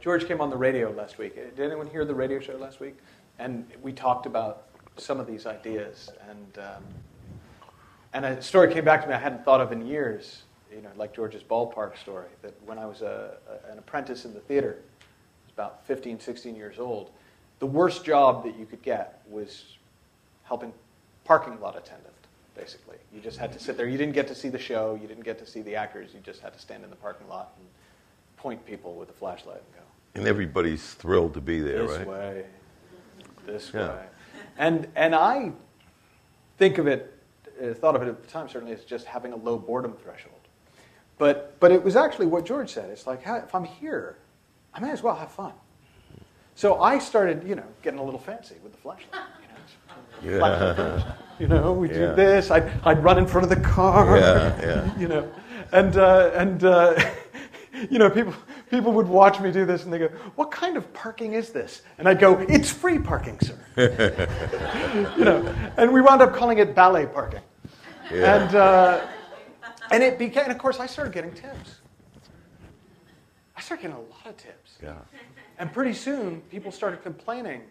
George came on the radio last week. Did anyone hear the radio show last week? And we talked about some of these ideas. And a story came back to me I hadn't thought of in years, like George's ballpark story, that when I was an apprentice in the theater, I was about 15, 16 years old, the worst job that you could get was helping parking lot attendant, basically. You just had to sit there. You didn't get to see the show. You didn't get to see the actors. You just had to stand in the parking lot and point people with a flashlight and go. And everybody's thrilled to be there, this right? Way, this way. And I think of it, thought of it at the time certainly as just having a low boredom threshold. But it was actually what George said. It's like, if I'm here, I may as well have fun. So I started, getting a little fancy with the flashlight. We do this. I'd run in front of the car. People would watch me do this, and they go, "What kind of parking is this?" And I'd go, "It's free parking, sir." And we wound up calling it ballet parking. And it became, and of course, I started getting tips. I started getting a lot of tips. Yeah. And pretty soon, people started complaining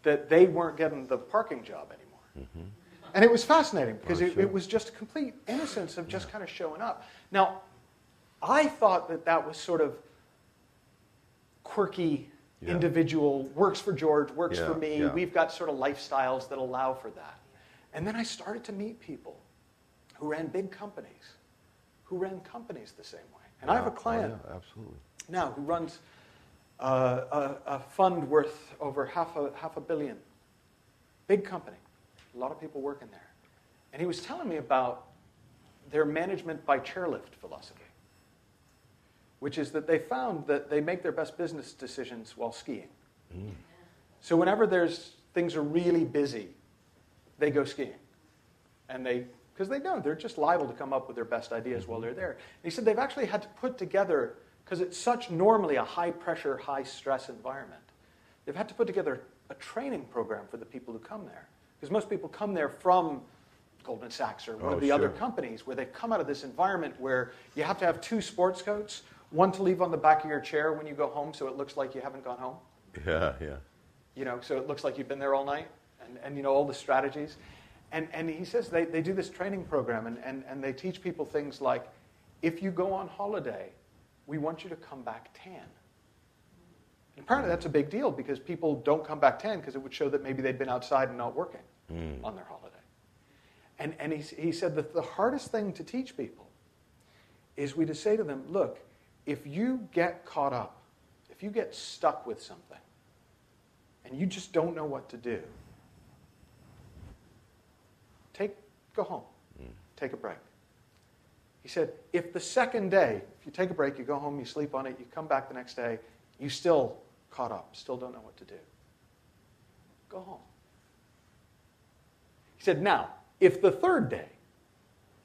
that they weren't getting the parking job anymore. Mm-hmm. And it was fascinating because it was just complete innocence of just kind of showing up. Now, I thought that was sort of quirky, individual, works for George, works for me. Yeah. We've got sort of lifestyles that allow for that. And then I started to meet people who ran big companies, who ran companies the same way. And I have a client now who runs a fund worth over half a billion. Big company. A lot of people working there. And he was telling me about their management by chairlift philosophy, which is that they found that they make their best business decisions while skiing. Mm. So whenever things are really busy, they go skiing. And because they know they're just liable to come up with their best ideas while they're there. And he said they've actually had to put together, because it's such normally a high-pressure, high-stress environment, they've had to put together a training program for the people who come there. Because most people come there from Goldman Sachs or one of the other companies where they've come out of this environment where you have to have 2 sports coats, one to leave on the back of your chair when you go home so it looks like you haven't gone home. Yeah. So it looks like you've been there all night and all the strategies. And he says they do this training program and they teach people things like, if you go on holiday, we want you to come back tan. And apparently that's a big deal because people don't come back tan because it would show that maybe they'd been outside and not working on their holiday. And he said that the hardest thing to teach people is we to say to them, look, if you get caught up, if you get stuck with something, and you just don't know what to do, go home, take a break. He said, if the second day, if you take a break, you go home, you sleep on it, you come back the next day, you still caught up, still don't know what to do, go home. He said, now, if the third day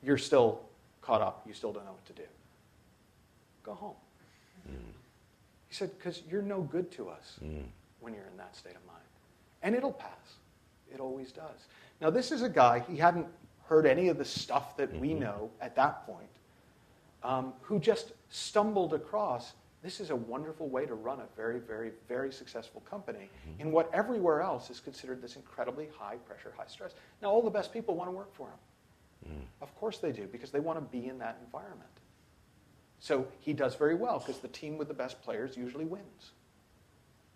you're still caught up, you still don't know what to do, go home. He said, because you're no good to us when you're in that state of mind. And it'll pass. It always does. Now, this is a guy, he hadn't heard any of the stuff that we know at that point, who just stumbled across, this is a wonderful way to run a very, very, very successful company in what everywhere else is considered this incredibly high pressure, high stress. Now, all the best people want to work for him. Of course they do, because they want to be in that environment. So he does very well, because the team with the best players usually wins.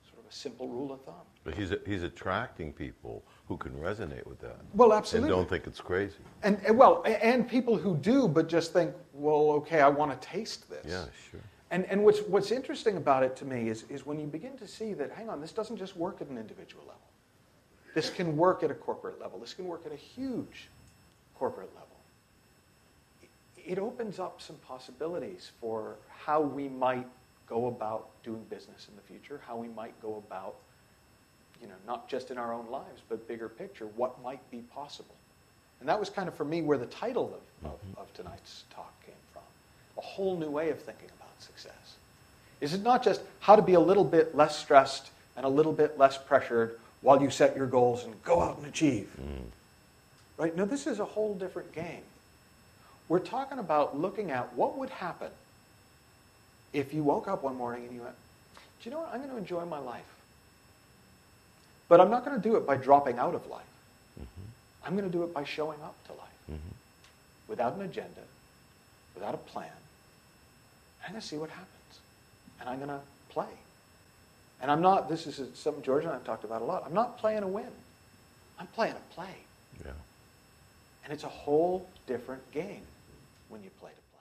Sort of a simple rule of thumb. But he's attracting people who can resonate with that. Well, absolutely. And don't think it's crazy. And people who do, but just think, well, okay, I want to taste this. Yeah, sure. And what's interesting about it to me is when you begin to see that, hang on, this doesn't just work at an individual level. This can work at a corporate level. This can work at a huge corporate level. It opens up some possibilities for how we might go about doing business in the future, how we might go about, not just in our own lives, but bigger picture, what might be possible. And that was kind of, for me, where the title of tonight's talk came from. A whole new way of thinking about success. Is it not just how to be a little bit less stressed and a little bit less pressured while you set your goals and go out and achieve? Right? No, this is a whole different game. We're talking about looking at what would happen if you woke up one morning and you went, you know what? I'm going to enjoy my life. But I'm not going to do it by dropping out of life. Mm-hmm. I'm going to do it by showing up to life. Mm-hmm. Without an agenda, without a plan. I'm going to see what happens. And I'm going to play. And I'm not, this is something George and I have talked about a lot, I'm not playing a win. I'm playing a play. Yeah. And it's a whole different game when you play to play.